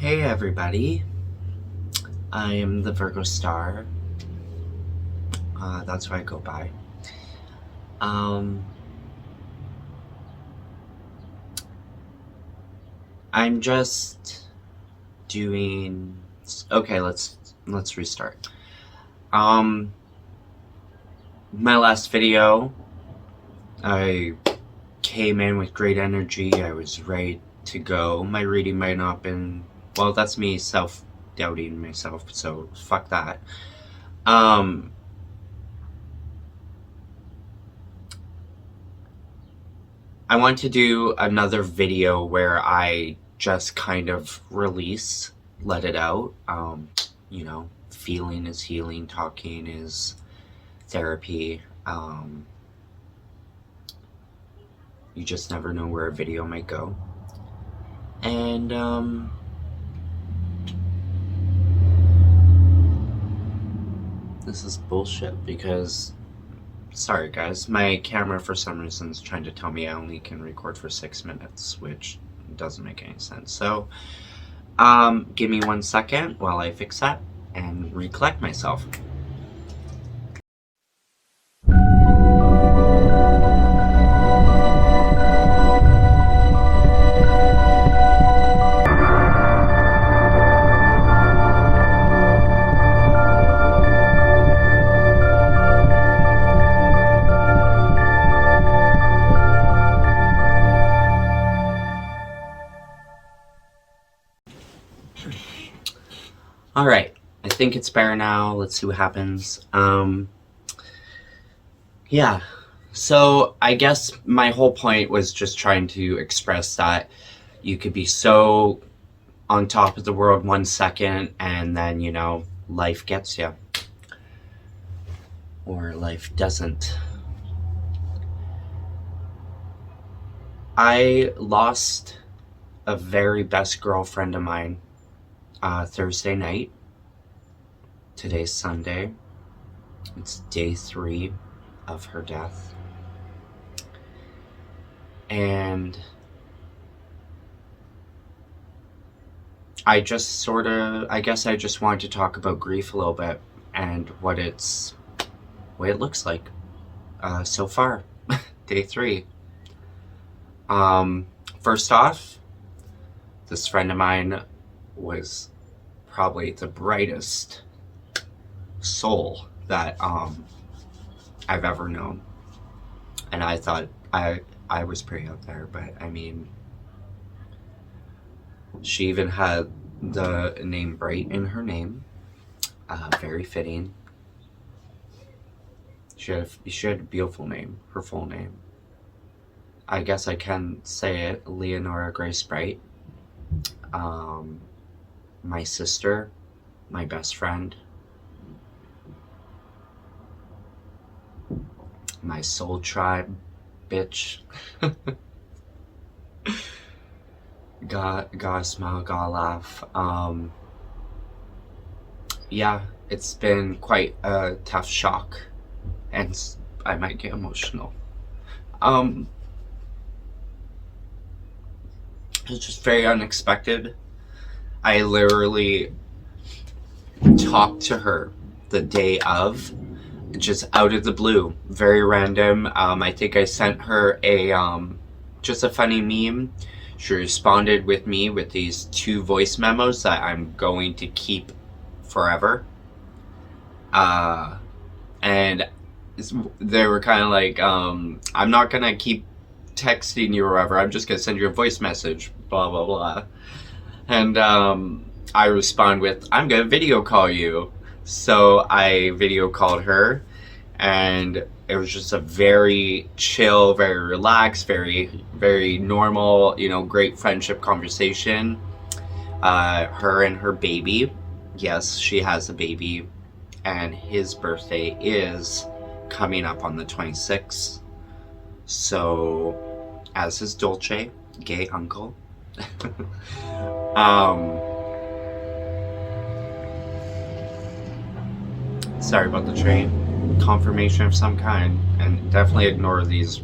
Hey everybody, I am the Virgo star. That's what I go by. I'm just doing. Okay, let's restart. My last video, I came in with great energy. I was ready to go. My reading might not have been. Well, that's me self-doubting myself, so fuck that. I want to do another video where I just kind of let it out. Feeling is healing, talking is therapy. You just never know where a video might go. And, this is bullshit because, sorry guys, my camera for some reason is trying to tell me I only can record for 6 minutes, which doesn't make any sense. So, give me 1 second while I fix that and recollect myself. All right, I think it's better now. Let's see what happens. Yeah, so I guess my whole point was just trying to express that you could be so on top of the world 1 second and then, life gets you. Or life doesn't. I lost a very best girlfriend of mine Thursday night. Today's Sunday. It's day 3 of her death. And I just I guess I just wanted to talk about grief a little bit and what it looks like so far. Day 3. First off, this friend of mine was probably the brightest soul that I've ever known, and I thought I was pretty out there, but I mean, she even had the name Bright in her name. Very fitting. She had a beautiful name, her full name. I guess I can say it, Leonora Grace Bright. My sister, my best friend, my soul tribe, bitch. Gotta smile, gotta laugh. Yeah, it's been quite a tough shock, and I might get emotional. It's just very unexpected. I literally talked to her the day of, just out of the blue, very random. I think I sent her just a funny meme. She responded with me with these 2 voice memos that I'm going to keep forever. And they were kind of like, I'm not gonna keep texting you or whatever, I'm just gonna send you a voice message, blah blah blah. And I respond with, I'm gonna video call you. So I video called her, and it was just a very chill, very relaxed, very, very normal, great friendship conversation. Her and her baby, yes, she has a baby, and his birthday is coming up on the 26th. So, as his Dolce, gay uncle, sorry about the train. Confirmation of some kind. And definitely ignore these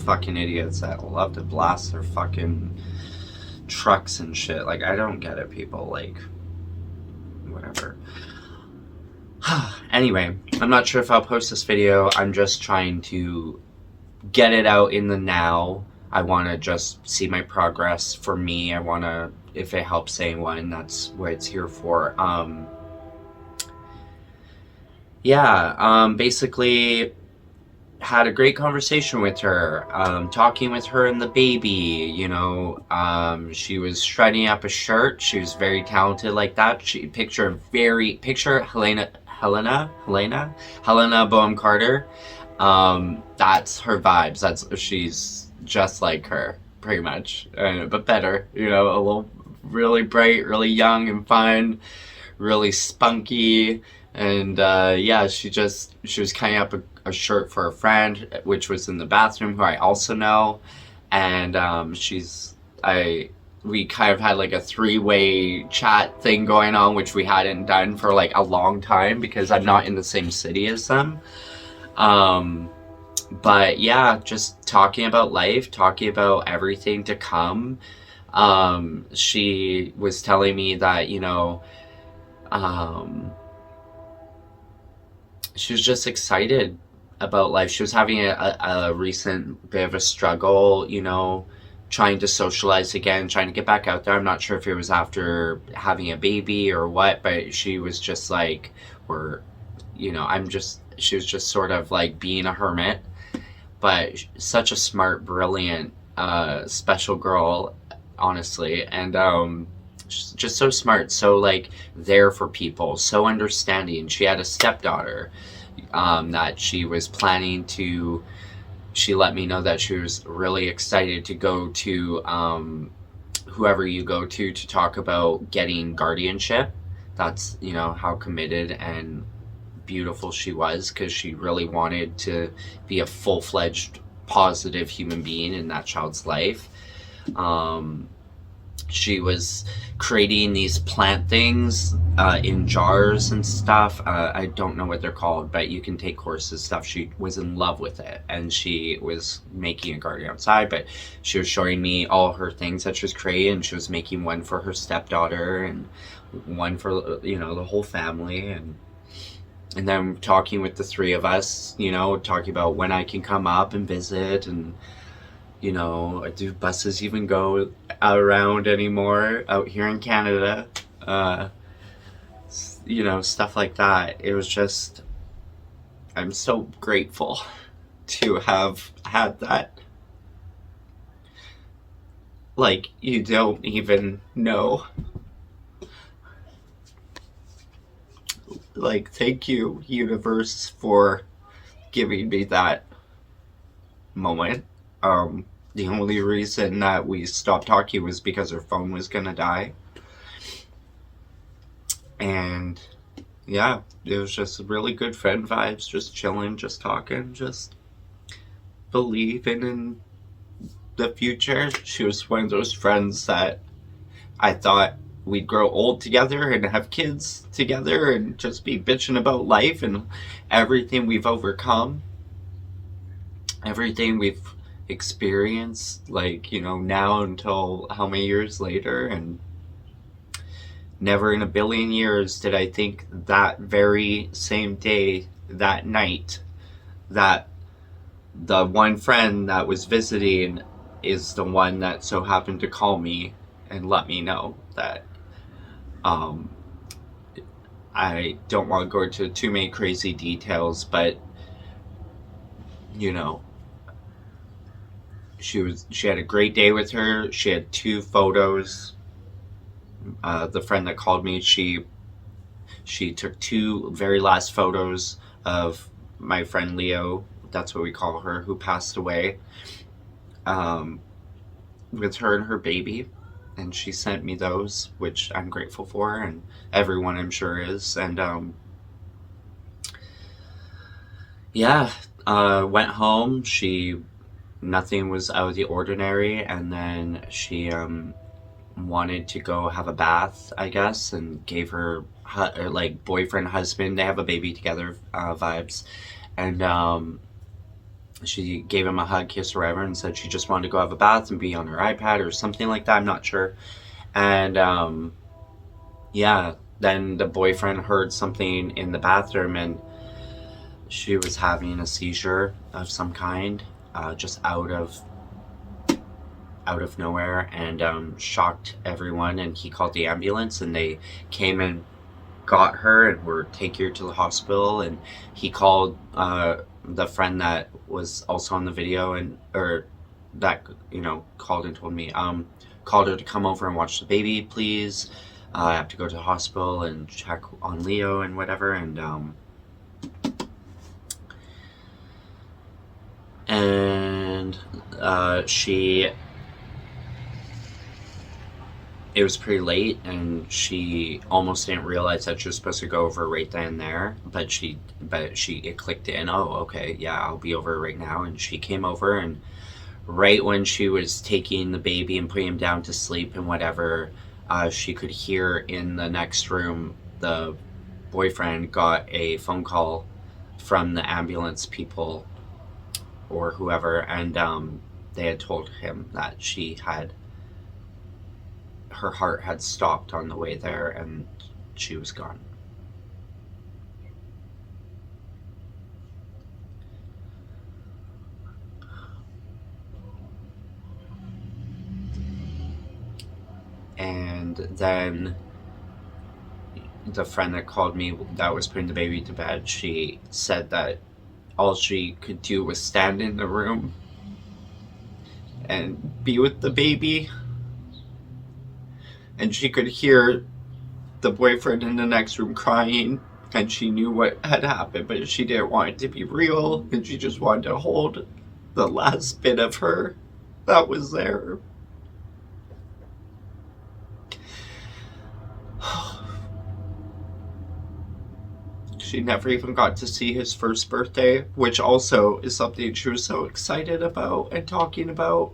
fucking idiots that love to blast their fucking trucks and shit. Like, I don't get it, people. Like, whatever. Anyway, I'm not sure if I'll post this video. I'm just trying to get it out in the now. I want to just see my progress. For me, I want to, if it helps anyone, that's what it's here for. Basically had a great conversation with her, talking with her and the baby, you know. She was shredding up a shirt. She was very talented like that. Picture Helena Bonham Carter. That's her vibes. She's just like her, pretty much, but better, you know, a little, really bright, really young and fun, really spunky. And she was cutting up a shirt for a friend, which was in the bathroom, who I also know. And we kind of had like a three-way chat thing going on, which we hadn't done for like a long time because I'm not in the same city as them. But yeah, just talking about life, talking about everything to come. She was telling me that, you know, she was just excited about life. She was having a recent bit of a struggle, you know, trying to socialize again, trying to get back out there. I'm not sure if it was after having a baby or what, but she was just like, she was just sort of like being a hermit. But such a smart, brilliant, special girl, honestly. And just so smart, so like there for people, so understanding. She had a stepdaughter that she was planning to, she let me know that she was really excited to go to whoever you go to talk about getting guardianship. That's, you know, how committed and beautiful she was, because she really wanted to be a full-fledged positive human being in that child's life. She was creating these plant things in jars and stuff. I don't know what they're called, but you can take courses, stuff. She was in love with it, and she was making a garden outside, but she was showing me all her things that she was creating, and she was making one for her stepdaughter and one for, you know, the whole family. And then talking with the three of us, you know, talking about when I can come up and visit, and, you know, do buses even go around anymore out here in Canada? You know, stuff like that. It was just, I'm so grateful to have had that. Like, you don't even know. Like, thank you, universe, for giving me that moment. The only reason that we stopped talking was because her phone was gonna die. And yeah, it was just really good friend vibes, just chilling, just talking, just believing in the future. She was one of those friends that I thought we'd grow old together and have kids together and just be bitching about life and everything we've overcome, everything we've experienced, like, you know, now until how many years later. And never in a billion years did I think that very same day, that night, that the one friend that was visiting is the one that so happened to call me and let me know that I don't want to go into too many crazy details, but, you know, she had a great day with her. She had 2 photos. The friend that called me, she took 2 very last photos of my friend Leo, that's what we call her, who passed away, with her and her baby. And she sent me those, which I'm grateful for, and everyone I'm sure is. And went home. Nothing was out of the ordinary, and then she wanted to go have a bath, I guess, and gave her like boyfriend, husband, they have a baby together vibes. And she gave him a hug, kiss, or whatever, and said she just wanted to go have a bath and be on her iPad or something like that. I'm not sure. And yeah, then the boyfriend heard something in the bathroom, and she was having a seizure of some kind, just out of nowhere, and shocked everyone. And he called the ambulance, and they came and got her and were taking her to the hospital. And he called the friend that was also on the video, and or that called and told me, called her to come over and watch the baby, please. I have to go to the hospital and check on Leo and whatever. And she, it was pretty late, and she almost didn't realize that she was supposed to go over right then and there, but it clicked in. Oh, okay, yeah, I'll be over right now. And she came over, and right when she was taking the baby and putting him down to sleep and whatever, she could hear in the next room the boyfriend got a phone call from the ambulance people or whoever, and they had told him that her heart had stopped on the way there, and she was gone. And then the friend that called me that was putting the baby to bed, she said that all she could do was stand in the room and be with the baby, and she could hear the boyfriend in the next room crying, and she knew what had happened, but she didn't want it to be real, and she just wanted to hold the last bit of her that was there. She never even got to see his first birthday, which also is something she was so excited about and talking about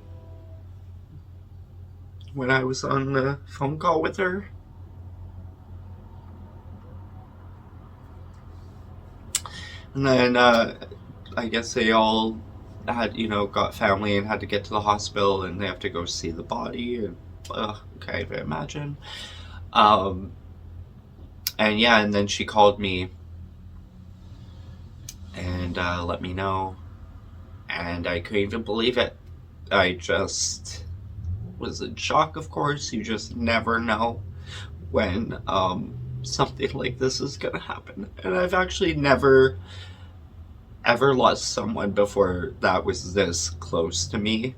when I was on the phone call with her. And then I guess they all had, got family and had to get to the hospital, and they have to go see the body, and can't even imagine. And yeah, and then she called me and let me know, and I couldn't even believe it. I just was in shock, of course. You just never know when something like this is gonna happen. And I've actually never ever lost someone before that was this close to me.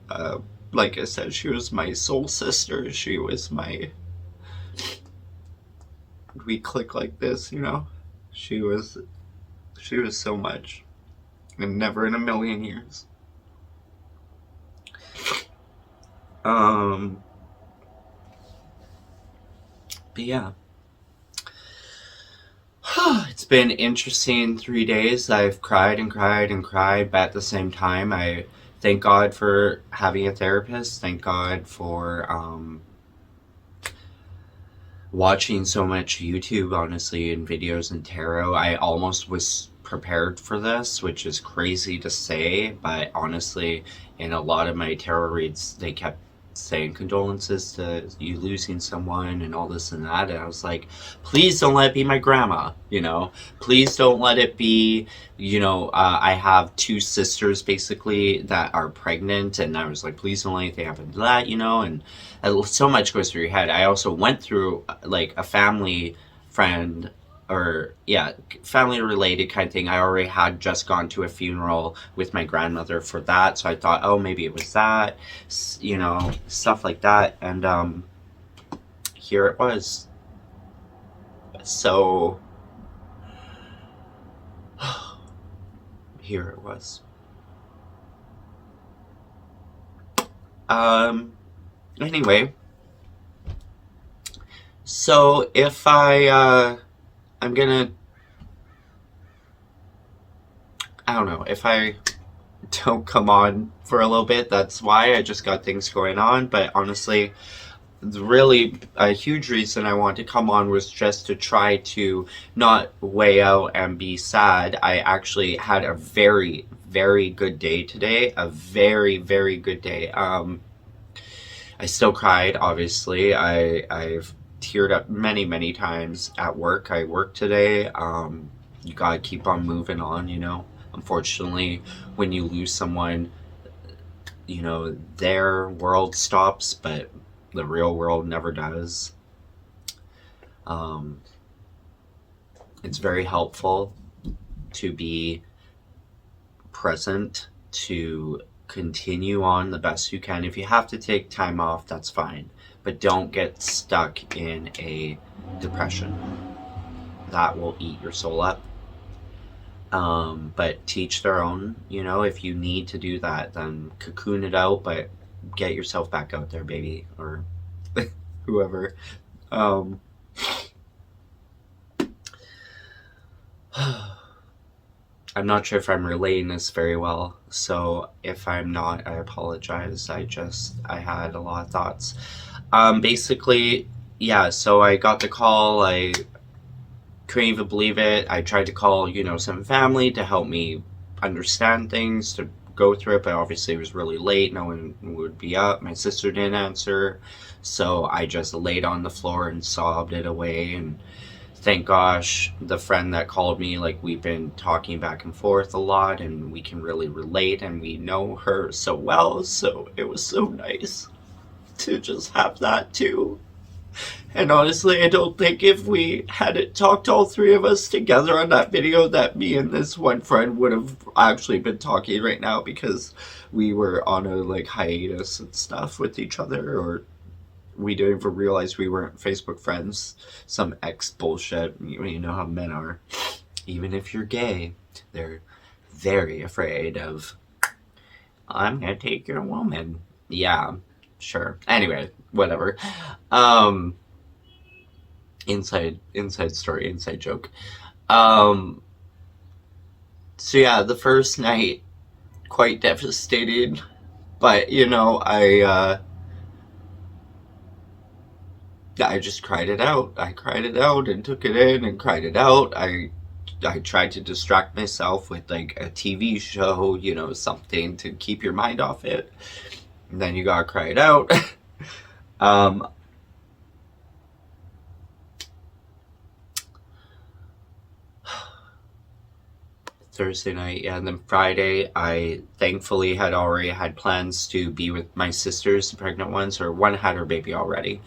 Like I said, she was my soul sister. She was we click like this, She was so much, and never in a million years. But yeah. It's been interesting 3 days. I've cried and cried and cried, but at the same time, I thank God for having a therapist. Thank God for watching so much YouTube, honestly, and videos and tarot. I almost was prepared for this, which is crazy to say, but honestly, in a lot of my tarot reads, they kept saying condolences to you losing someone and all this and that, and I was like, please don't let it be my grandma, please don't let it be, I have 2 sisters basically that are pregnant, and I was like, please don't let anything happen to that, and so much goes through your head. I also went through like a family friend, or family related kind of thing. I already had just gone to a funeral with my grandmother for that, so I thought, oh, maybe it was that, stuff like that. And here it was. So here it was. Anyway, so if I'm gonna, I don't know, if I don't come on for a little bit, that's why. I just got things going on. But honestly, really a huge reason I wanted to come on was just to try to not weigh out and be sad. I actually had a very, very good day today. A very, very good day. I still cried, obviously. I've teared up many, many times at work. I work today. You gotta keep on moving on, you know. Unfortunately, when you lose someone, you know, their world stops, but the real world never does. Um, it's very helpful to be present, to continue on the best you can. If you have to take time off, that's fine, but don't get stuck in a depression. That will eat your soul up. But teach their own, you know. If you need to do that, then cocoon it out, but get yourself back out there, baby, or whoever. um I'm not sure if I'm relaying this very well, so if I'm not, I apologize. I had a lot of thoughts. Basically, yeah, so I got the call. I couldn't even believe it. I tried to call, you know, some family to help me understand things, to go through it, but obviously it was really late. No one would be up. My sister didn't answer, so I just laid on the floor and sobbed it away. And thank gosh, the friend that called me, like, we've been talking back and forth a lot, and we can really relate, and we know her so well, so it was so nice to just have that too. And honestly, I don't think if we hadn't talked, all three of us together on that video, that me and this one friend would have actually been talking right now, because we were on a like hiatus and stuff with each other, or we didn't even realize we weren't Facebook friends. Some ex bullshit. You know how men are. Even if you're gay, they're very afraid of, I'm gonna take your woman. Yeah, sure. Anyway, whatever. Inside story, inside joke. So yeah, the first night, quite devastating, but you know, I just cried it out. I cried it out and took it in and cried it out. I tried to distract myself with like a TV show, you know, something to keep your mind off it. And then you gotta cry it out. Thursday night, yeah, and then Friday, I thankfully had already had plans to be with my sisters, the pregnant ones, or one had her baby already.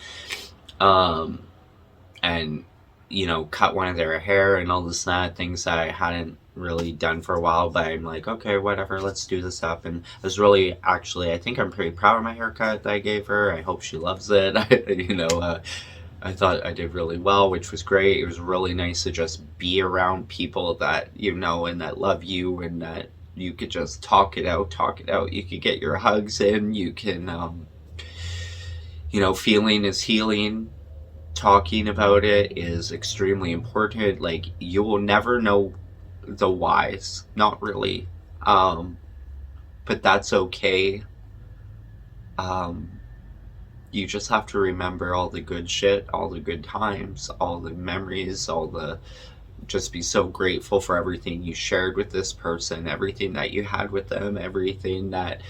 And, you know, cut one of their hair and all this and that, things that I hadn't really done for a while, but I'm like, okay, whatever, let's do this up. And I was really, actually, I think I'm pretty proud of my haircut that I gave her. I hope she loves it. You know, I thought I did really well, which was great. It was really nice to just be around people that you know and that love you, and that you could just talk it out. You could get your hugs in. You can, you know, feeling is healing. Talking about it is extremely important. Like, you will never know the whys, not really. But that's okay. You just have to remember all the good shit, all the good times, all the memories, just be so grateful for everything you shared with this person, everything that you had with them, everything that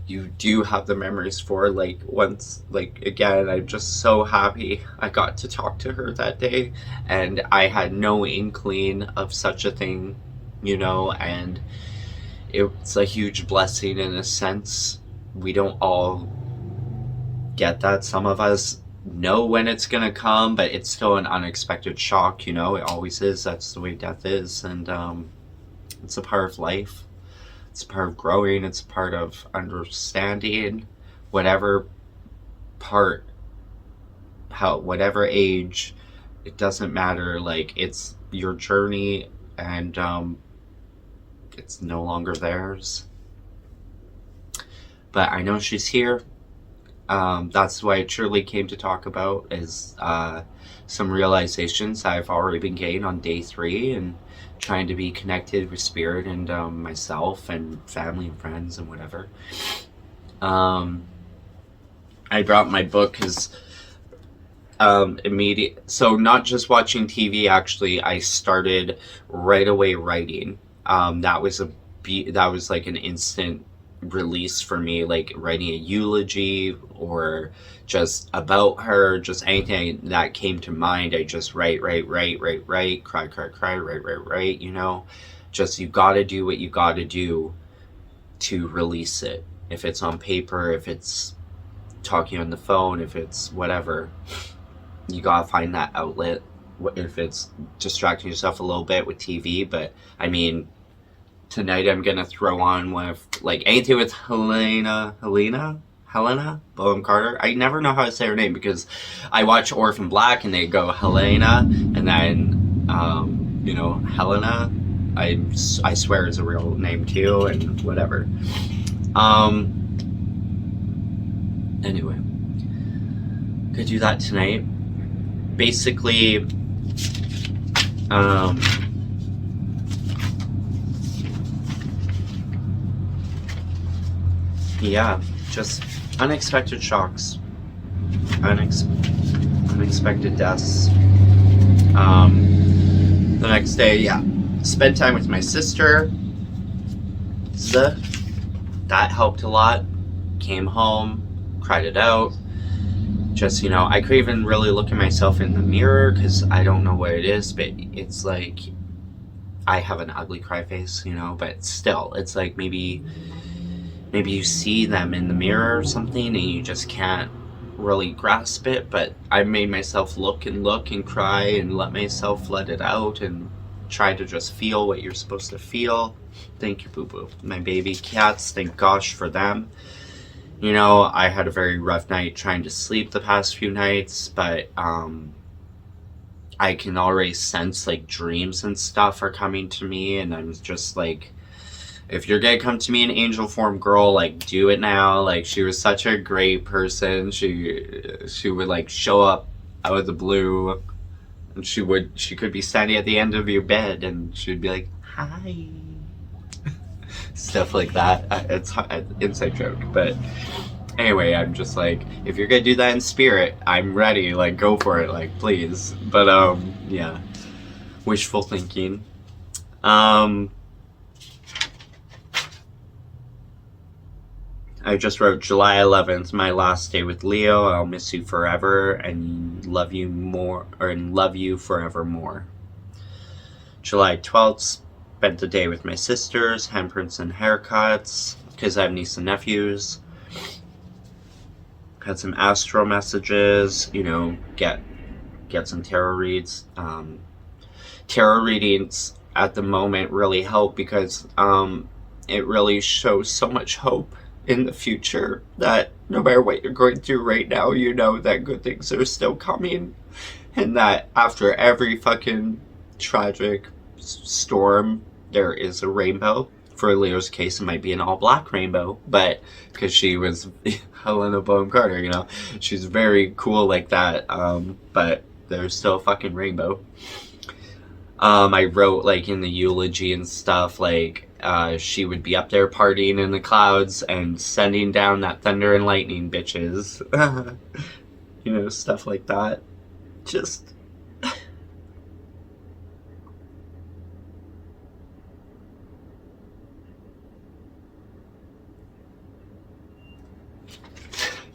you do have the memories for. Like, once, like, again, I'm just so happy I got to talk to her that day, and I had no inkling of such a thing, you know, and it's a huge blessing in a sense. We don't all get that. Some of us know when it's gonna come, but it's still an unexpected shock, you know. It always is. That's the way death is. And it's a part of life. It's a part of growing. It's a part of understanding. Whatever part, whatever age, it doesn't matter. Like, it's your journey, and it's no longer theirs. But I know she's here. That's why I truly came to talk about, is some realizations I've already been getting on day 3, and trying to be connected with spirit and myself and family and friends and whatever. I brought my book because so not just watching TV, actually, I started right away writing. That was a that was like an instant release for me, like writing a eulogy or just about her, just anything that came to mind. I just write, cry, write, you know. Just, you gotta do what you gotta do to release it. If it's on paper, if it's talking on the phone, if it's whatever, you gotta find that outlet. If it's distracting yourself a little bit with TV, but I mean, tonight I'm gonna throw on with like anything with Helena Bonham Carter. I never know how to say her name because I watch Orphan Black and they go Helena, and then you know, Helena, I swear is a real name too, and whatever. Anyway, could do that tonight. Basically, yeah, just unexpected shocks, unexpected deaths. The next day, yeah, spent time with my sister. That helped a lot. Came home, cried it out. Just, you know, I couldn't even really look at myself in the mirror because I don't know what it is, but it's like I have an ugly cry face, you know, but still, it's like maybe you see them in the mirror or something and you just can't really grasp it. But I made myself look and cry and let myself let it out and try to just feel what you're supposed to feel. Thank you, boo-boo. My baby cats, thank gosh for them. You know, I had a very rough night trying to sleep the past few nights, but I can already sense like dreams and stuff are coming to me, and I'm just like, if you're gonna come to me in angel form, girl, like, do it now. Like, she was such a great person. She would like show up out of the blue, and she could be standing at the end of your bed and she'd be like, hi. Stuff like that. It's an inside joke, but anyway, I'm just like, if you're gonna do that in spirit, I'm ready. Like, go for it, like, please. But yeah, wishful thinking. I just wrote July 11th, my last day with Leo. I'll miss you forever and love you more, or love you forevermore. July 12th, spent the day with my sisters, handprints and haircuts, because I have nieces and nephews. Had some astro messages, you know, get some tarot reads. Tarot readings at the moment really help because it really shows so much hope in the future that no matter what you're going through right now, you know that good things are still coming, and that after every fucking tragic storm, there is a rainbow. For Leo's case, it might be an all-black rainbow, but because she was Helena Bonham Carter, you know, she's very cool like that, but there's still a fucking rainbow. I wrote, like, in the eulogy and stuff, like, she would be up there partying in the clouds and sending down that thunder and lightning, bitches. You know, stuff like that. Just...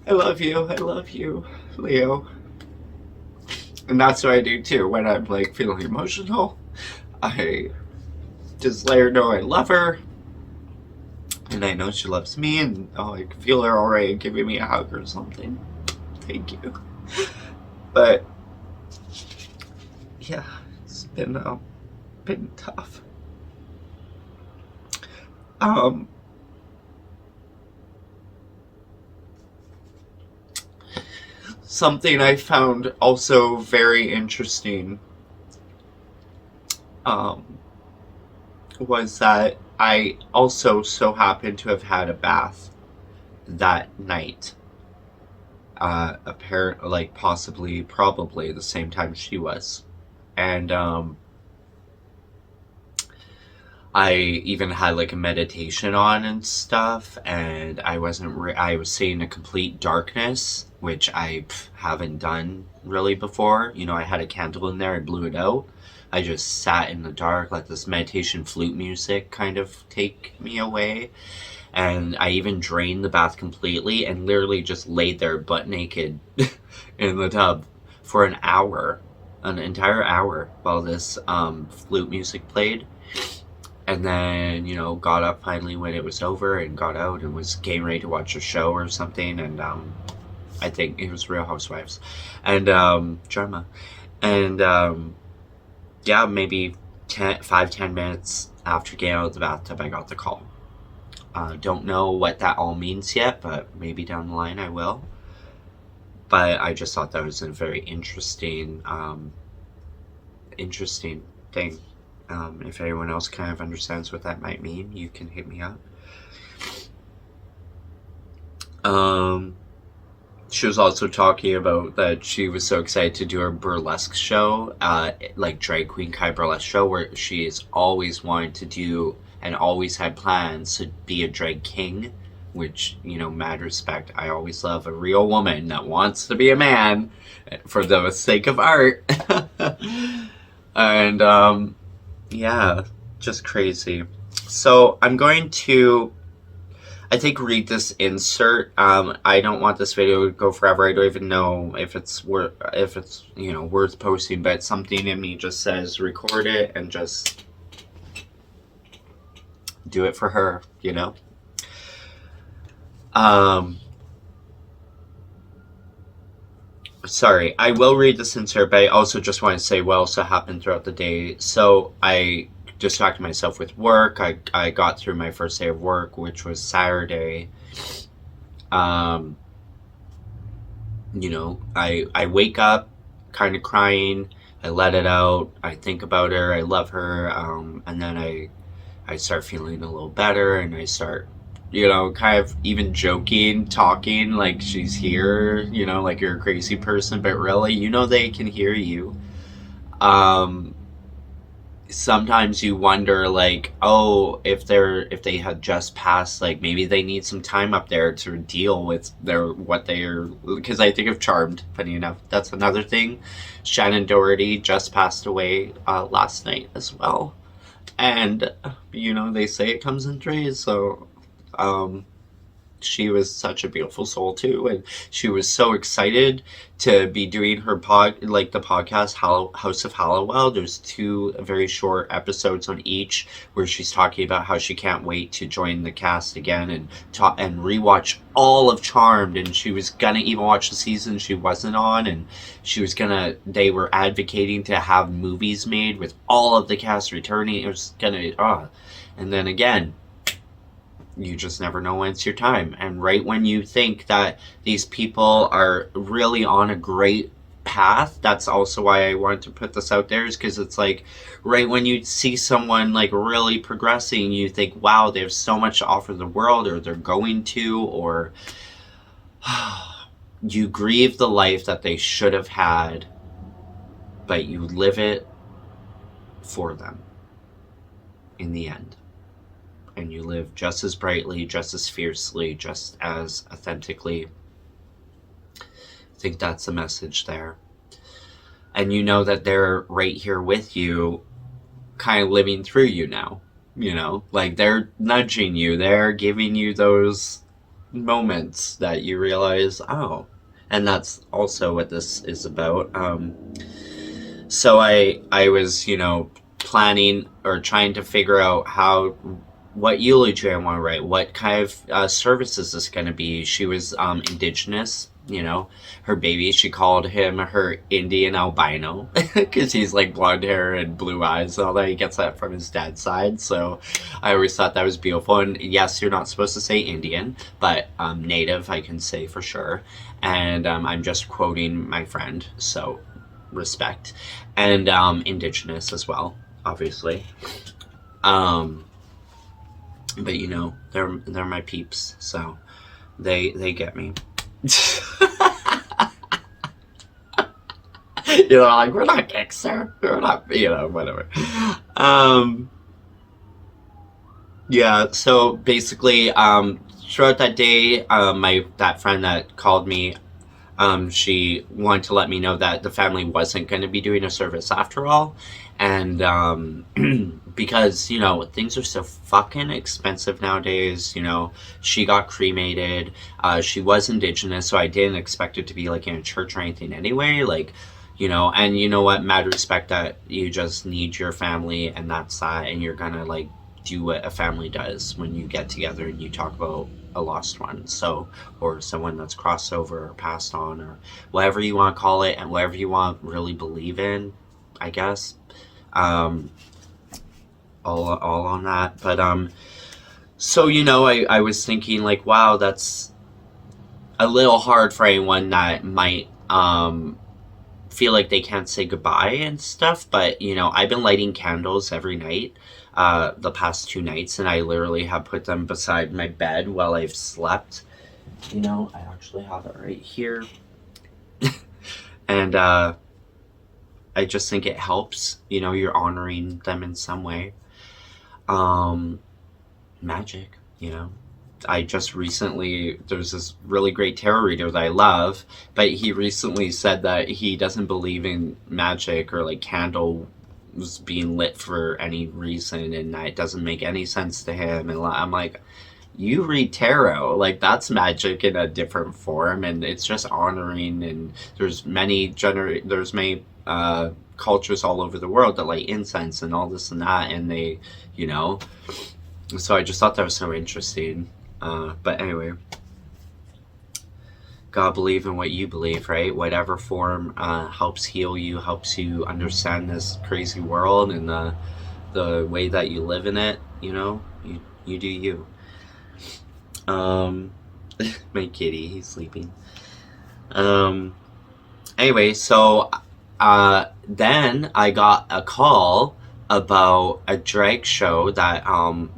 I love you, Leo. And that's what I do too when I'm like feeling emotional. I just let her know I love her, and I know she loves me, and I can feel her already giving me a hug or something. Thank you. But yeah, it's been tough. Something I found also very interesting was that I also so happened to have had a bath that night. Like probably the same time she was. And I even had like a meditation on and stuff, and I was seeing a complete darkness, which I haven't done really before. You know, I had a candle in there, I blew it out. I just sat in the dark, let this meditation flute music kind of take me away. And I even drained the bath completely and literally just laid there butt naked in the tub for an hour, an entire hour, while this flute music played. And then, you know, got up finally when it was over and got out and was getting ready to watch a show or something. And I think it was Real Housewives and drama. And yeah, maybe 10 minutes after getting out of the bathtub, I got the call. Don't know what that all means yet, but maybe down the line I will. But I just thought that was a very interesting thing. If anyone else kind of understands what that might mean, you can hit me up. She was also talking about that she was so excited to do her burlesque show, like drag queen kind of burlesque show, where she's always wanted to do and always had plans to be a drag king, which, you know, mad respect. I always love a real woman that wants to be a man for the sake of art. And yeah, just crazy. So I'm going to, I think, read this insert. I don't want this video to go forever. I don't even know if it's worth posting, but something in me just says record it and just do it for her, you know. Sorry, I will read this insert, but I also just want to say what also happened throughout the day. So I distracted myself with work. I got through my first day of work, which was Saturday. You know, I wake up kind of crying. I let it out. I think about her. I love her. And then I start feeling a little better, and I start, you know, kind of even joking, talking like she's here, you know, like you're a crazy person, but really, you know, they can hear you. Sometimes you wonder, like, oh, if they had just passed, like maybe they need some time up there to deal with because I think of Charmed, funny enough. That's another thing. Shannon Doherty just passed away last night as well. And, you know, they say it comes in threes, so she was such a beautiful soul too, and she was so excited to be doing her the podcast House of Hallowell. There's 2 very short episodes on each where she's talking about how she can't wait to join the cast again and rewatch all of Charmed, and she was gonna even watch the season she wasn't on, and they were advocating to have movies made with all of the cast returning. It was and then again, you just never know when it's your time. And right when you think that these people are really on a great path, that's also why I wanted to put this out there, is because it's like right when you see someone like really progressing, you think, wow, they have so much to offer the world, or they're going to, or you grieve the life that they should have had, but you live it for them in the end. And you live just as brightly, just as fiercely, just as authentically. I think that's the message there. And you know that they're right here with you, kind of living through you now. You know, like they're nudging you. They're giving you those moments that you realize, oh. And that's also what this is about. So I was, you know, planning or trying to figure out what eulogy I want to write, what kind of service is this going to be. She was Indigenous, you know, her baby, she called him her Indian albino, because he's like blonde hair and blue eyes and all that. He gets that from his dad's side, so I always thought that was beautiful. And yes, you're not supposed to say Indian, but Native I can say for sure. And I'm just quoting my friend, so respect. And Indigenous as well, obviously. But you know, they're my peeps, so they get me. You know, like, we're not gangster, we're not, you know, whatever. Yeah, so basically, throughout that day, that friend that called me, She wanted to let me know that the family wasn't going to be doing a service after all. And because, you know, things are so fucking expensive nowadays, you know, she got cremated. She was indigenous, so I didn't expect it to be like in a church or anything anyway. Like, you know, and you know what? Mad respect that you just need your family and that's that. And you're going to like do what a family does when you get together and you talk about a lost one. So, or someone that's crossed over or passed on or whatever you want to call it and whatever you want to really believe in, I guess. Um, all on that. But, so, you know, I was thinking like, wow, that's a little hard for anyone that might, feel like they can't say goodbye and stuff. But, you know, I've been lighting candles every night, the past 2 nights, and I literally have put them beside my bed while I've slept. You know, I actually have it right here. And, I just think it helps, you know, you're honoring them in some way. Um, Magic, you know. I just recently, there's this really great tarot reader that I love, but he recently said that he doesn't believe in magic or like candles being lit for any reason and that it doesn't make any sense to him. And I'm like, you read tarot, like that's magic in a different form, and it's just honoring. And there's many cultures all over the world that light incense and all this and that, and they, you know. So I just thought that was so interesting. But anyway, gotta believe in what you believe, right? Whatever form helps heal you, helps you understand this crazy world and the way that you live in it. You know, you do you. My kitty, he's sleeping. Anyway, so then I got a call about a drag show that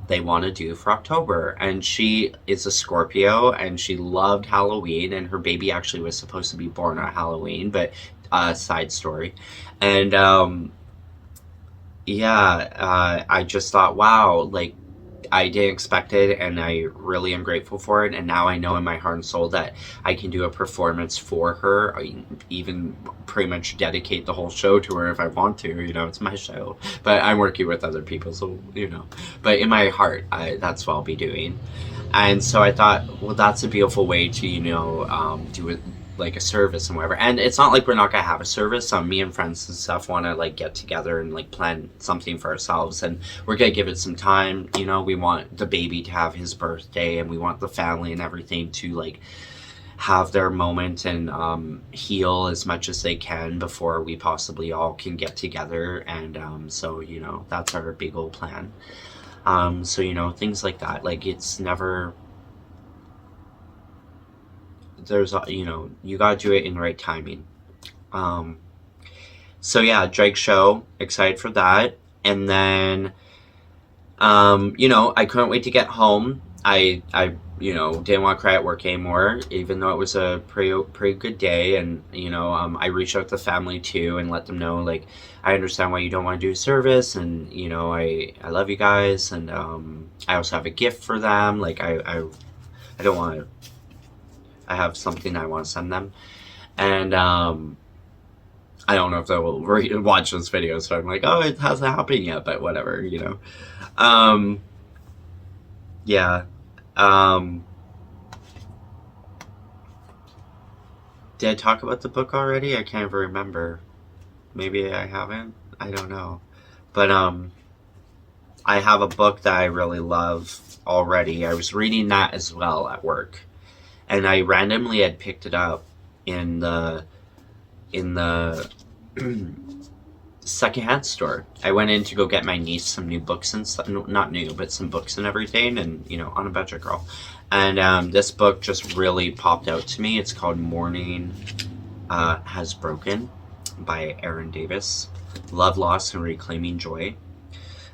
they want to do for October, and she is a Scorpio and she loved Halloween, and her baby actually was supposed to be born on Halloween, but side story. And yeah, I just thought, wow, like I didn't expect it, and I really am grateful for it. And now I know in my heart and soul that I can do a performance for her, even pretty much dedicate the whole show to her if I want to. You know, it's my show, but I'm working with other people, so you know. But in my heart, that's what I'll be doing. And so I thought, well, that's a beautiful way to, you know, do it like a service and whatever. And it's not like we're not gonna have a service. Me and friends and stuff want to like get together and like plan something for ourselves, and we're gonna give it some time. You know, we want the baby to have his birthday, and we want the family and everything to like have their moment and heal as much as they can before we possibly all can get together. And so, you know, that's our big old plan. So, you know, things like that, like it's never, there's, you know, you gotta do it in the right timing. So yeah, drag show, excited for that. And then, you know, I couldn't wait to get home. I you know, didn't want to cry at work anymore, even though it was a pretty good day. And, you know, I reached out to the family too and let them know, like, I understand why you don't want to do service, and, you know, I love you guys. And, I also have a gift for them. Like, I don't want to, I have something I want to send them. And, I don't know if they will watch this video, so I'm like, oh, it hasn't happened yet, but whatever, you know. Yeah. Did I talk about the book already? I can't even remember. Maybe I haven't. I don't know. But, I have a book that I really love already. I was reading that as well at work. And I randomly had picked it up in the secondhand store. I went in to go get my niece some new books and stuff. Not new, but some books and everything. And, you know, on a budget, girl. And this book just really popped out to me. It's called Morning Has Broken by Erin Davis. Love, Loss, and Reclaiming Joy.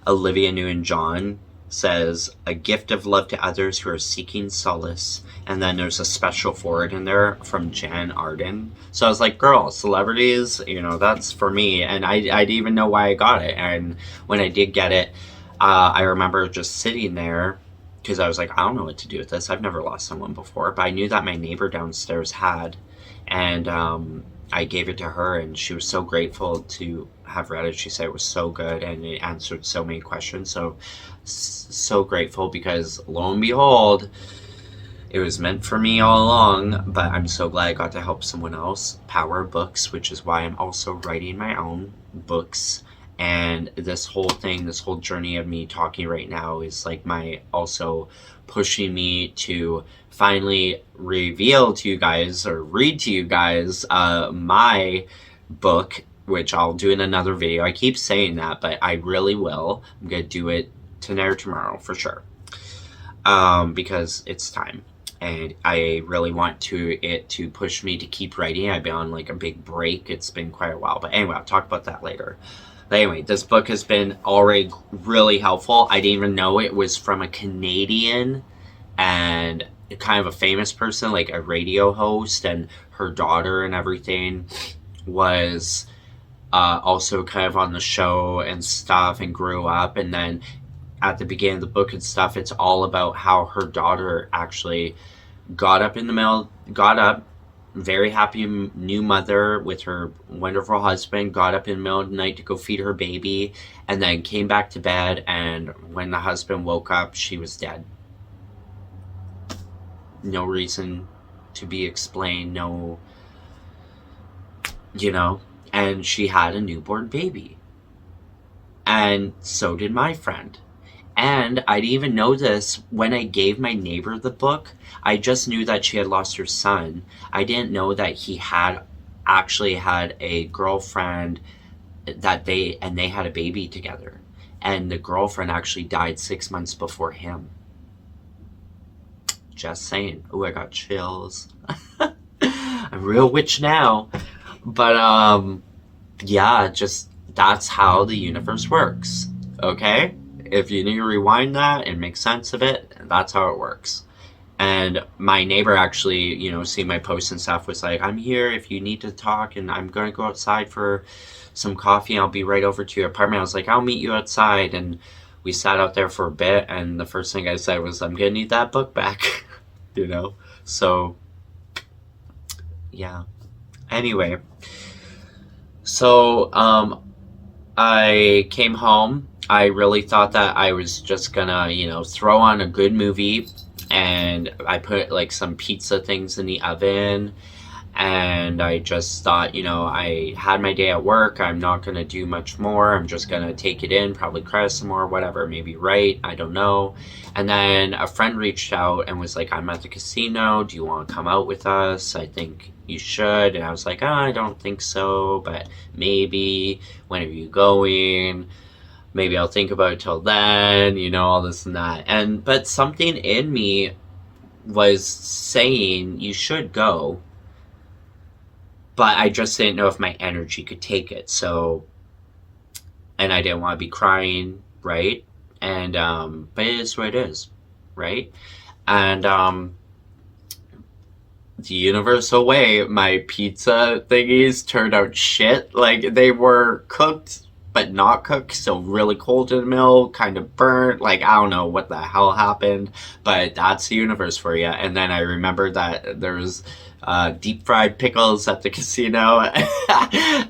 Olivia Newton-John says, a gift of love to others who are seeking solace. And then there's a special forward in there from Jan Arden. So I was like, girl, celebrities, you know, that's for me. And I didn't even know why I got it. And when I did get it, I remember just sitting there because I was like, I don't know what to do with this. I've never lost someone before. But I knew that my neighbor downstairs had. and I gave it to her, and she was so grateful to have read it. She said it was so good, and it answered so many questions. So grateful, because lo and behold, it was meant for me all along. But I'm so glad I got to help someone else. Power of books, which is why I'm also writing my own books. And this whole thing, this whole journey of me talking right now is like my also pushing me to finally reveal to you guys, or read to you guys, my book, which I'll do in another video. I keep saying that, but I really will. I'm gonna do it tonight or tomorrow for sure, because it's time, and I really want it to push me to keep writing. I've been on like a big break. It's been quite a while, but anyway, I'll talk about that later. But anyway, this book has been already really helpful. I didn't even know it was from a Canadian and kind of a famous person, like a radio host, and her daughter and everything was also kind of on the show and stuff, and grew up. And then at the beginning of the book and stuff, it's all about how her daughter actually got up, very happy new mother with her wonderful husband, got up in the middle of the night to go feed her baby, and then came back to bed, and when the husband woke up, she was dead. No reason to be explained, no, and she had a newborn baby. And so did my friend. And I didn't even know this when I gave my neighbor the book. I just knew that she had lost her son. I didn't know that he had actually had a girlfriend, that they had a baby together. And the girlfriend actually died 6 months before him. Just saying. Oh, I got chills. I'm a real witch now. But yeah, just that's how the universe works. Okay? If you need to rewind that and make sense of it, that's how it works. And my neighbor actually, seeing my posts and stuff, was like, I'm here if you need to talk, and I'm going to go outside for some coffee, and I'll be right over to your apartment. I was like, I'll meet you outside. And we sat out there for a bit, and the first thing I said was, I'm going to need that book back, So, yeah. Anyway, so I came home. I really thought that I was just gonna, throw on a good movie, and I put like some pizza things in the oven, and I just thought, I had my day at work. I'm not gonna do much more. I'm just gonna take it in, probably cry some more, whatever, maybe write, I don't know. And then a friend reached out and was like, I'm at the casino. Do you want to come out with us? I think you should. And I was like, I don't think so, but maybe. When are you going? Maybe I'll think about it till then, all this and that. But something in me was saying you should go, but I just didn't know if my energy could take it. So, and I didn't want to be crying, right? And but it is what it is, right? And the universal way, my pizza thingies turned out shit. Like, they were cooked but not cooked, so really cold in the middle, kind of burnt. Like, I don't know what the hell happened, but that's the universe for you. And then I remembered that there was deep fried pickles at the casino,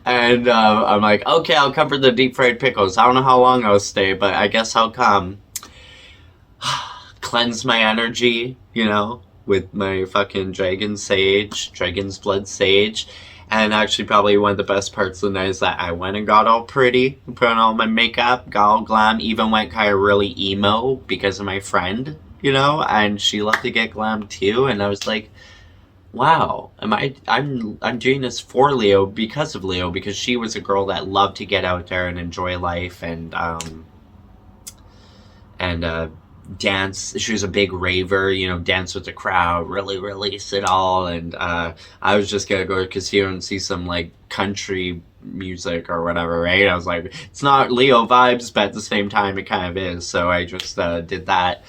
and I'm like, okay, I'll come for the deep fried pickles. I don't know how long I'll stay, but I guess I'll come. Cleanse my energy, with my fucking dragon's blood sage. And actually, probably one of the best parts of the night is that I went and got all pretty, put on all my makeup, got all glam, even went kind of really emo because of my friend, and she loved to get glam too. And I was like, wow, I'm doing this for Leo, because of Leo, because she was a girl that loved to get out there and enjoy life, and dance. She was a big raver, dance with the crowd, really release it all. And I was just gonna go to the casino and see some like country music or whatever, right? I was like, it's not Leo vibes, but at the same time it kind of is. So I just did that.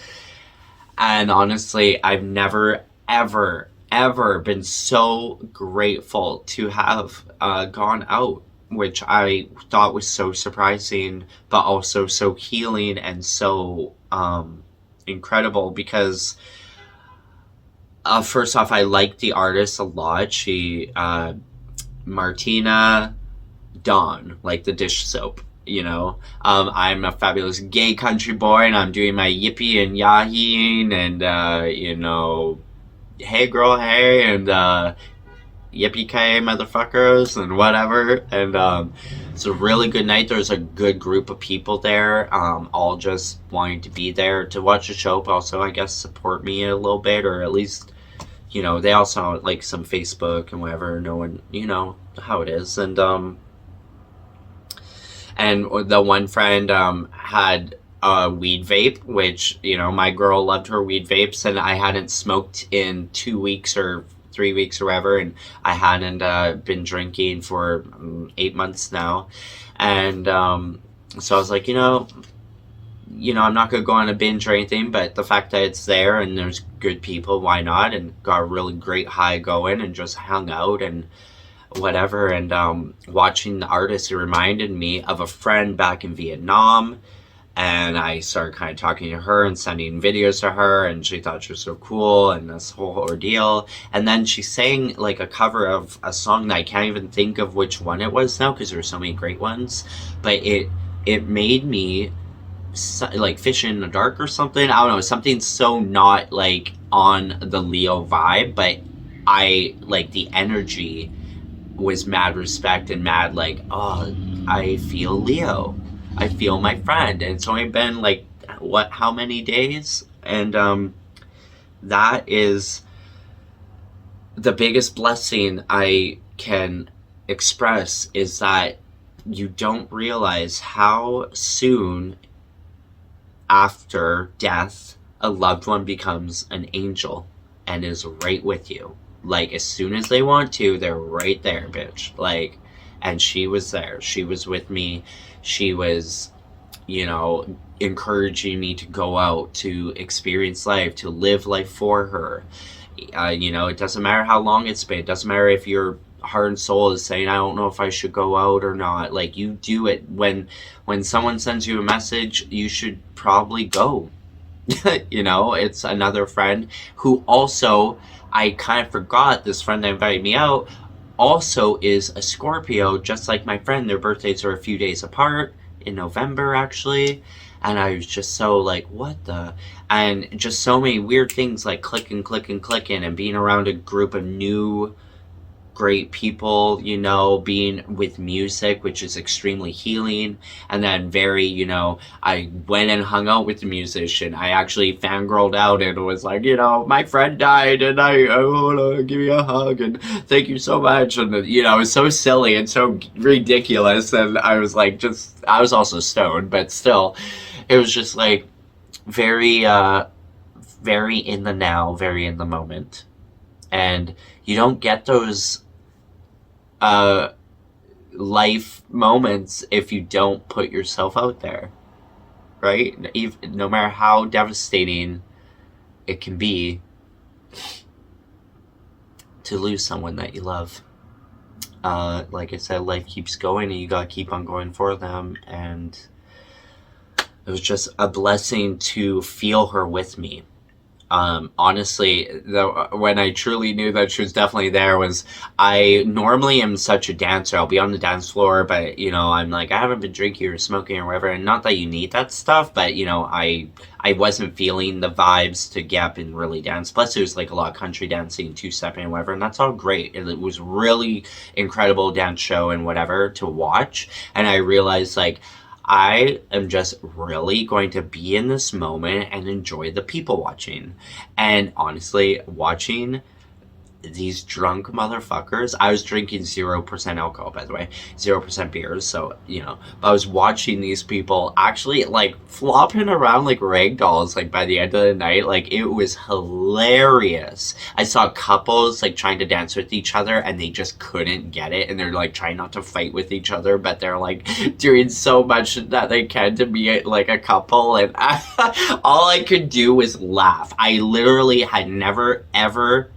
And honestly, I've never ever been so grateful to have gone out, which I thought was so surprising, but also so healing and so incredible, because First off, I like the artist a lot. She, Martina Dawn, like the dish soap. I'm a fabulous gay country boy, and I'm doing my yippee and yahing, and hey girl, hey, and yippee ki motherfuckers, and whatever. And it's a really good night. There's a good group of people there, all just wanting to be there to watch the show, but also, I guess, support me a little bit, or at least, they also like some Facebook and whatever, knowing, how it is. And the one friend had a weed vape, which, my girl loved her weed vapes, and I hadn't smoked in 2 weeks or 3 weeks or whatever, and I hadn't been drinking for 8 months now. And so I was like, I'm not going to go on a binge or anything, but the fact that it's there and there's good people, why not? And got a really great high going and just hung out and whatever. And watching the artist, it reminded me of a friend back in Vietnam. And I started kind of talking to her and sending videos to her, and she thought she was so cool and this whole ordeal. And then she sang like a cover of a song that I can't even think of which one it was now, because there were so many great ones. But it made me like fish in the dark or something. I don't know, something so not like on the Leo vibe, but I like the energy was mad respect and mad like, oh, I feel Leo. I feel my friend. And it's only been like how many days? And that is the biggest blessing I can express, is that you don't realize how soon after death a loved one becomes an angel and is right with you. Like, as soon as they want to, they're right there, bitch. Like, and she was there. She was with me. She was, encouraging me to go out, to experience life, to live life for her. It doesn't matter how long it's been. It doesn't matter if your heart and soul is saying, I don't know if I should go out or not. Like, you do it. When someone sends you a message, you should probably go. It's another friend who also, I kind of forgot, this friend that invited me out also is a Scorpio, just like my friend. Their birthdays are a few days apart, in November actually. And I was just so like, what the? And just so many weird things like clicking, and being around a group of new great people, being with music, which is extremely healing. And then I went and hung out with the musician. I actually fangirled out and was like, my friend died, and I want to give you a hug and thank you so much. And it was so silly and so ridiculous. And I was like, I was also stoned, but still, it was just like very, very in the now, very in the moment. And you don't get those life moments if you don't put yourself out there, right? No matter how devastating it can be to lose someone that you love. Like I said, life keeps going, and you gotta keep on going for them. And it was just a blessing to feel her with me. Honestly, when I truly knew that she was definitely there was, I normally am such a dancer. I'll be on the dance floor, but, I'm like, I haven't been drinking or smoking or whatever, and not that you need that stuff, but, I wasn't feeling the vibes to get up and really dance. Plus, there's, like, a lot of country dancing, two-stepping and whatever, and that's all great. And it was really incredible dance show and whatever to watch, and I realized, like, I am just really going to be in this moment and enjoy the people watching. And honestly, watching these drunk motherfuckers, I was drinking 0% alcohol, by the way, 0% beers, so, but I was watching these people actually, like, flopping around like rag dolls, like, by the end of the night. Like, it was hilarious. I saw couples, like, trying to dance with each other, and they just couldn't get it, and they're, like, trying not to fight with each other, but they're, like, doing so much that they can to be, like, a couple, and all I could do was laugh. I literally had never, ever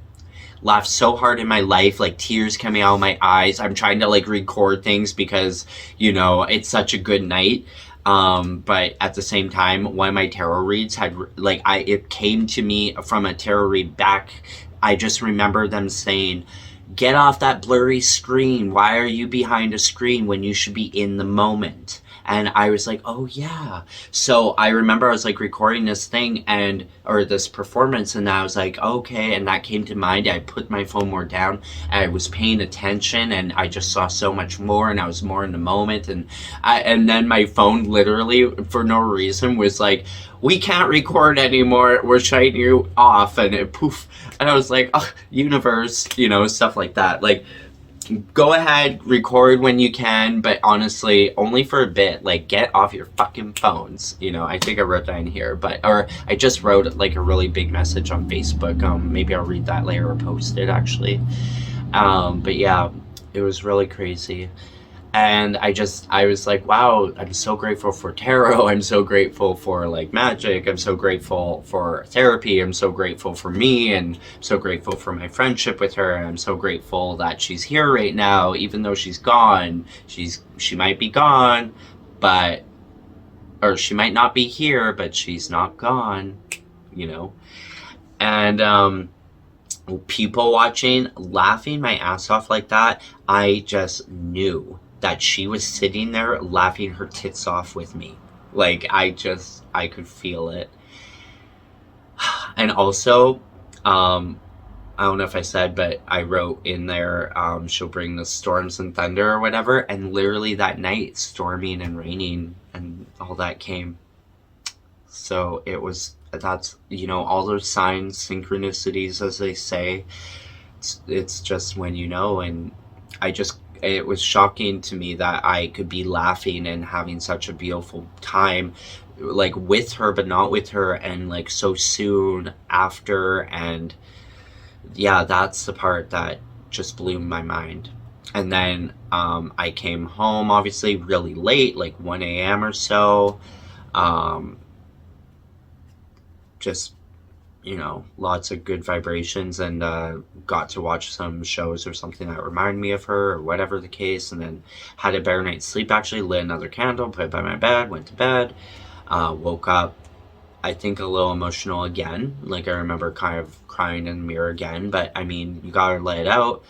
laughed so hard in my life, like tears coming out of my eyes. I'm trying to like record things because it's such a good night, but at the same time, one of my tarot reads had like it came to me from a tarot read back. I just remember them saying, get off that blurry screen. Why are you behind a screen when you should be in the moment? And I was like, oh yeah. So I remember I was like recording this thing or this performance, and I was like, okay. And that came to mind. I put my phone more down, and I was paying attention, and I just saw so much more, and I was more in the moment. And then my phone literally, for no reason, was like, we can't record anymore. We're shutting you off. And it poof. And I was like, oh, universe, stuff like that. Like, go ahead, record when you can, but honestly, only for a bit. Like, get off your fucking phones. I think I wrote that in here, or I just wrote like a really big message on Facebook. Maybe I'll read that later or post it actually. But yeah, it was really crazy. And I was like, wow, I'm so grateful for tarot. I'm so grateful for like magic. I'm so grateful for therapy. I'm so grateful for me, and so grateful for my friendship with her. I'm so grateful that she's here right now, even though she's gone. She might be gone, or she might not be here, but she's not gone, And people watching, laughing my ass off like that, I just knew that she was sitting there laughing her tits off with me. Like, I could feel it. And also, I don't know if I said, but I wrote in there, she'll bring the storms and thunder or whatever, and literally that night, storming and raining and all that came. So that's, all those signs, synchronicities, as they say, it's just when and it was shocking to me that I could be laughing and having such a beautiful time, like with her, but not with her, and like so soon after. And yeah, that's the part that just blew my mind. And then I came home, obviously really late, like 1 a.m. or so. Just lots of good vibrations, and got to watch some shows or something that reminded me of her, or whatever the case, and then had a better night's sleep, actually lit another candle, put it by my bed, went to bed, woke up, I think a little emotional again. Like, I remember kind of crying in the mirror again, but I mean, you gotta let it out.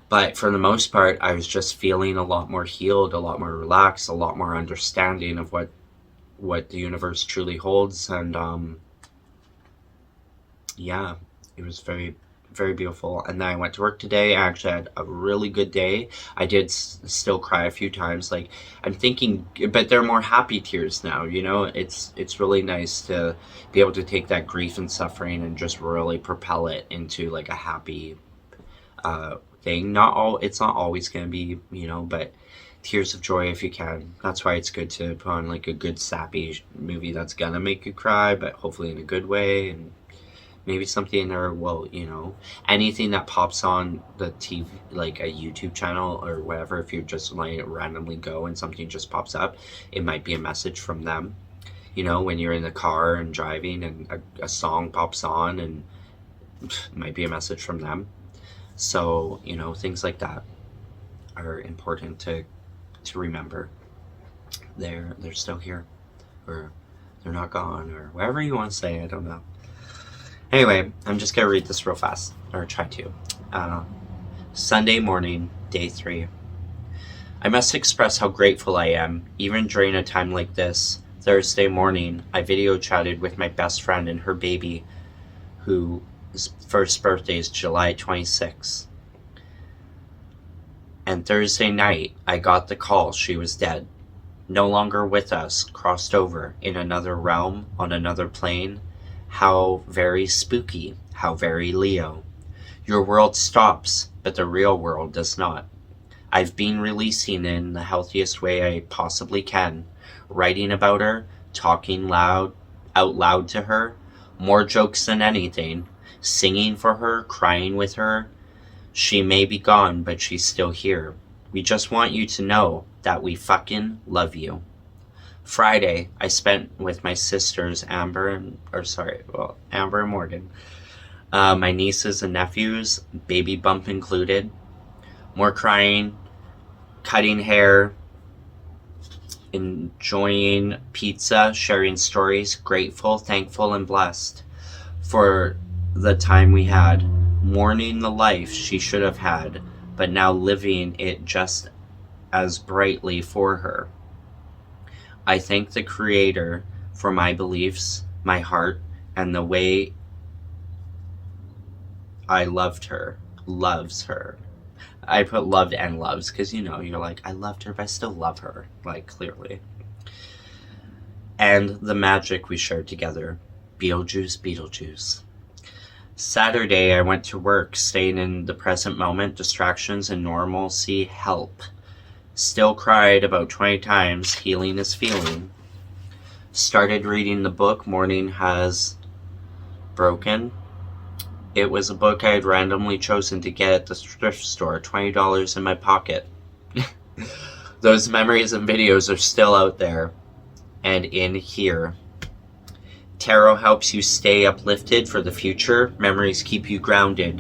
But for the most part, I was just feeling a lot more healed, a lot more relaxed, a lot more understanding of what the universe truly holds. And yeah, it was very, very beautiful. And then I went to work today. I actually had a really good day. I did still cry a few times. Like, I'm thinking, but they're more happy tears now, It's really nice to be able to take that grief and suffering and just really propel it into like a happy thing. It's not always going to be, but tears of joy if you can. That's why it's good to put on like a good sappy movie that's gonna make you cry, but hopefully in a good way. And maybe something, or anything that pops on the TV, like a YouTube channel or whatever. If you just let it randomly go and something just pops up, it might be a message from them. When you're in the car and driving and a song pops on, and it might be a message from them. So, things like that are important to remember. They're still here, or they're not gone, or whatever you want to say. I don't know. Anyway, I'm just gonna read this real fast, or try to. Sunday morning, day 3. I must express how grateful I am, even during a time like this. Thursday morning, I video chatted with my best friend and her baby, whose first birthday is July 26th. And Thursday night, I got the call she was dead. No longer with us, crossed over, in another realm, on another plane. How very spooky, how very Leo. Your world stops, but the real world does not. I've been releasing in the healthiest way I possibly can, writing about her, talking out loud to her, more jokes than anything, singing for her, crying with her. She may be gone, but she's still here. We just want you to know that we fucking love you. Friday, I spent with my sisters, Amber and Morgan, my nieces and nephews, baby bump included. More crying, cutting hair, enjoying pizza, sharing stories, grateful, thankful, and blessed for the time we had. mourning the life she should have had, but now living it just as brightly for her. I thank the Creator for my beliefs, my heart, and the way I loves her. I put loved and loves because, you know, you're like, I loved her, but I still love her, like, clearly. And the magic we shared together. Beetlejuice, Beetlejuice. Saturday, I went to work, staying in the present moment, distractions and normalcy help. Still cried about 20 times, healing is feeling. Started reading the book Morning Has Broken. It was a book I had randomly chosen to get at the thrift store, $20 in my pocket. Those memories and videos are still out there and in here. Tarot helps you stay uplifted for the future. Memories keep you grounded.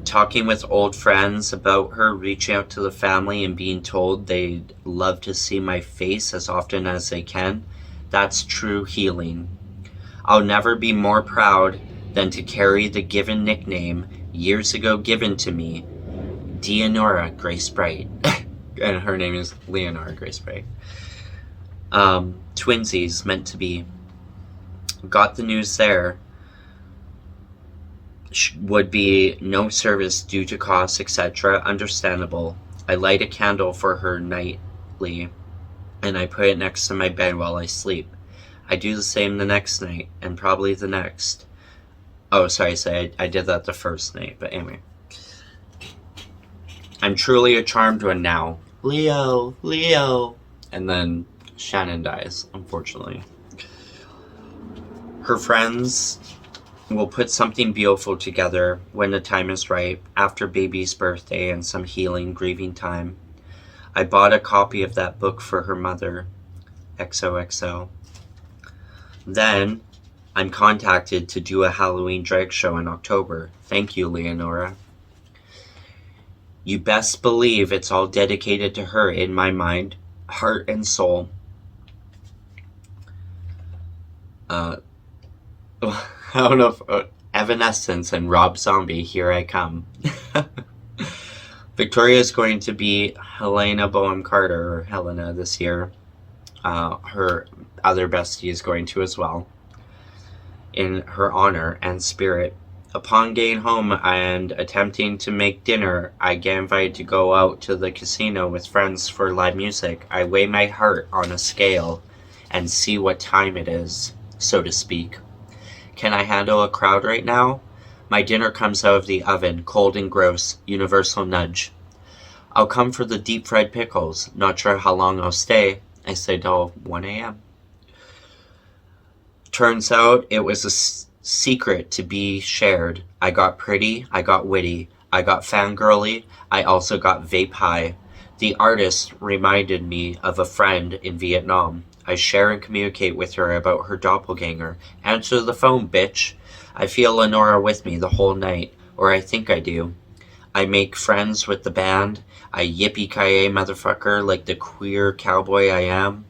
Talking with old friends about her, reaching out to the family and being told they'd love to see my face as often as they can. That's true healing. I'll never be more proud than to carry the given nickname years ago given to me, Dionora Grace Bright. And her name is Leonora Grace Bright. Twinsies, meant to be. Got the news there. Would be no service due to costs, etc. Understandable. I light a candle for her nightly, and I put it next to my bed while I sleep. I do the same the next night, and probably the next. Oh, sorry, I did that the first night, but anyway. I'm truly a charmed one now. Leo, Leo. And then Shannon dies, unfortunately. Her friends will put something beautiful together when the time is right, after baby's birthday and some healing, grieving time. I bought a copy of that book for her mother. XOXO. Then, I'm contacted to do a Halloween drag show in October. Thank you, Leonora. You best believe it's all dedicated to her in my mind, heart, and soul. I don't know if Evanescence and Rob Zombie, here I come. Victoria is going to be Helena Bonham Carter, or Helena, this year. Her other bestie is going to as well, in her honor and spirit. Upon getting home and attempting to make dinner, I get invited to go out to the casino with friends for live music. I weigh my heart on a scale and see what time it is, so to speak. Can I handle a crowd right now? My dinner comes out of the oven, cold and gross, universal nudge. I'll come for the deep fried pickles. Not sure how long I'll stay. I say till 1 a.m. Turns out it was a secret to be shared. I got pretty, I got witty, I got fangirly, I also got vape high. The artist reminded me of a friend in Vietnam. I share and communicate with her about her doppelganger. Answer the phone, bitch. I feel Leonora with me the whole night, or I think I do. I make friends with the band. I yippee-ki-yay motherfucker like the queer cowboy I am.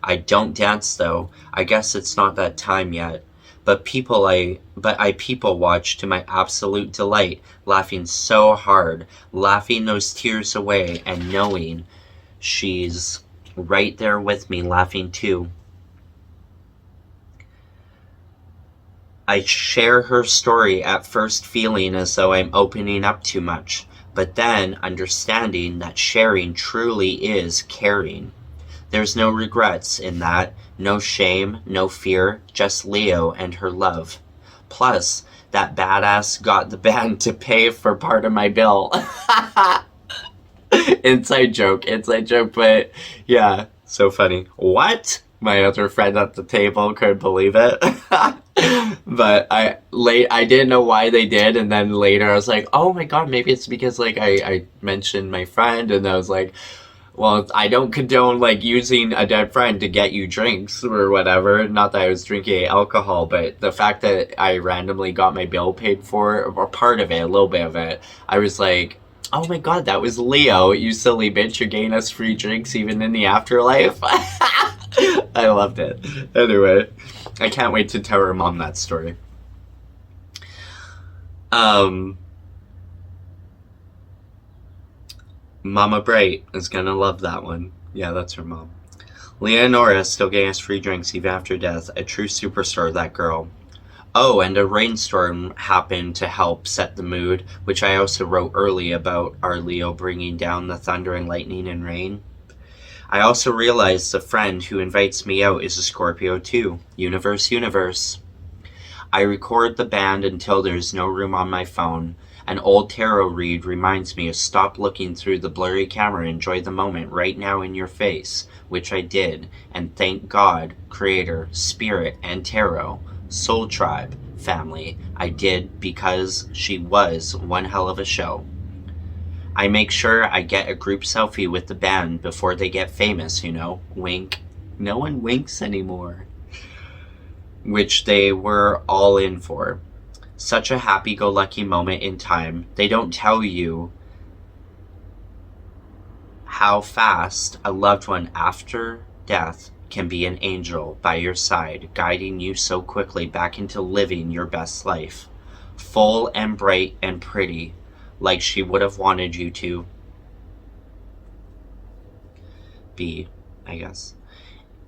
I don't dance though. I guess it's not that time yet. But I people watch to my absolute delight, laughing so hard, laughing those tears away, and knowing she's right there with me, laughing too. I share her story at first feeling as though I'm opening up too much, but then understanding that sharing truly is caring. There's no regrets in that, no shame, no fear, just Leo and her love. Plus, that badass got the band to pay for part of my bill. Inside joke, but yeah, so funny. What? My other friend at the table couldn't believe it. But I didn't know why they did, and then later I was like, oh my god, maybe it's because like I mentioned my friend, and I was like, well, I don't condone like using a dead friend to get you drinks or whatever. Not that I was drinking alcohol, but the fact that I randomly got my bill paid for, or part of it, a little bit of it, I was like, oh my god, that was Leo, you silly bitch, you're getting us free drinks even in the afterlife. I loved it. Anyway. I can't wait to tell her mom that story. Mama Bright is gonna love that one. Yeah, that's her mom. Leonora still getting us free drinks even after death. A true superstar, that girl. Oh, and a rainstorm happened to help set the mood, which I also wrote early about our Leo bringing down the thunder and lightning and rain. I also realized the friend who invites me out is a Scorpio too. Universe. I record the band until there's no room on my phone. An old tarot read reminds me to stop looking through the blurry camera and enjoy the moment right now in your face, which I did, and thank God, Creator, Spirit, and Tarot, Soul Tribe, family, I did, because she was one hell of a show. I make sure I get a group selfie with the band before they get famous, you know, wink. No one winks anymore. Which they were all in for. Such a happy-go-lucky moment in time. They don't tell you how fast a loved one after death can be an angel by your side, guiding you so quickly back into living your best life. Full and bright and pretty, like she would have wanted you to be, I guess.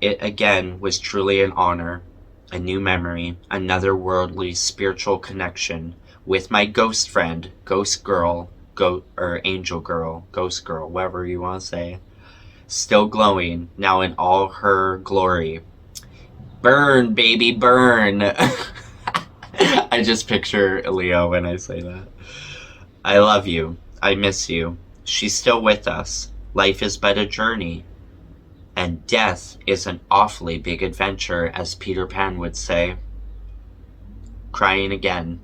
It again was truly an honor. A new memory, another worldly spiritual connection with my ghost friend, ghost girl, or angel girl, ghost girl, whatever you want to say. Still glowing, now in all her glory. Burn, baby, burn. I just picture Leo when I say that. I love you. I miss you. She's still with us. Life is but a journey. And death is an awfully big adventure, as Peter Pan would say. Crying again,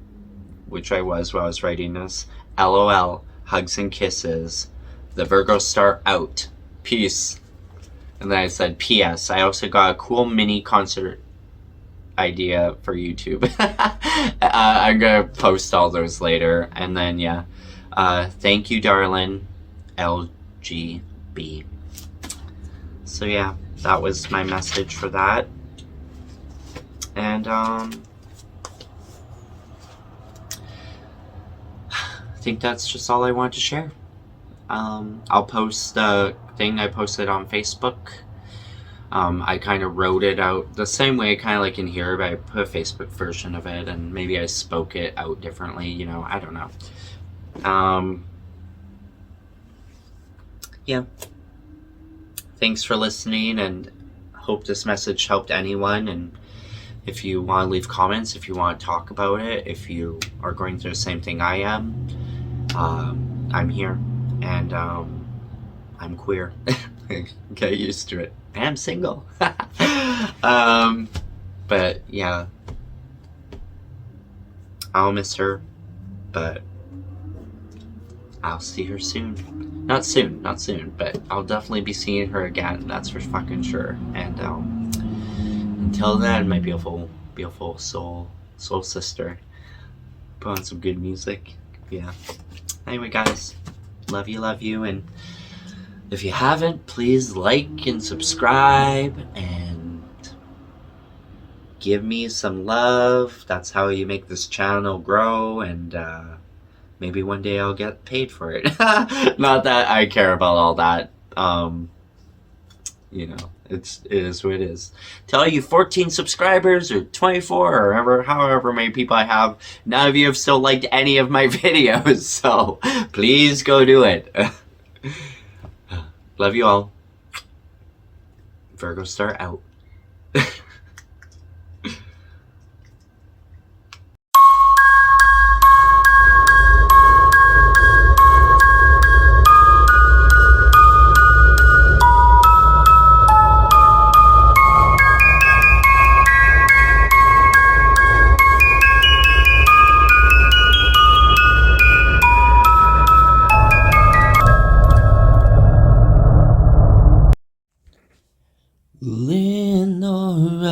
which I was while I was writing this. LOL, hugs and kisses. The Virgo star out. Peace. And then I said, P.S. I also got a cool mini concert idea for YouTube. I'm gonna post all those later. And then, yeah. Thank you, Darlin. L.G.B. So yeah, that was my message for that. And I think that's just all I wanted to share. I'll post the thing I posted on Facebook. I kind of wrote it out the same way, kind of like in here, but I put a Facebook version of it, and maybe I spoke it out differently, you know, I don't know. Yeah. Thanks for listening, and hope this message helped anyone. And if you want to leave comments, if you want to talk about it, if you are going through the same thing I am, I'm here, and I'm queer. Get used to it. And I'm single. But yeah, I'll miss her, but I'll see her soon. Not soon, but I'll definitely be seeing her again, that's for fucking sure. And until then, my beautiful soul sister, put on some good music. Yeah. Anyway, guys, love you, and if you haven't, please like and subscribe and give me some love. That's how you make this channel grow, and maybe one day I'll get paid for it. Not that I care about all that. You know, it is what it is. To all you 14 subscribers or 24 or however many people I have, none of you have still liked any of my videos, so please go do it. Love you all. Virgo star out. Leonora,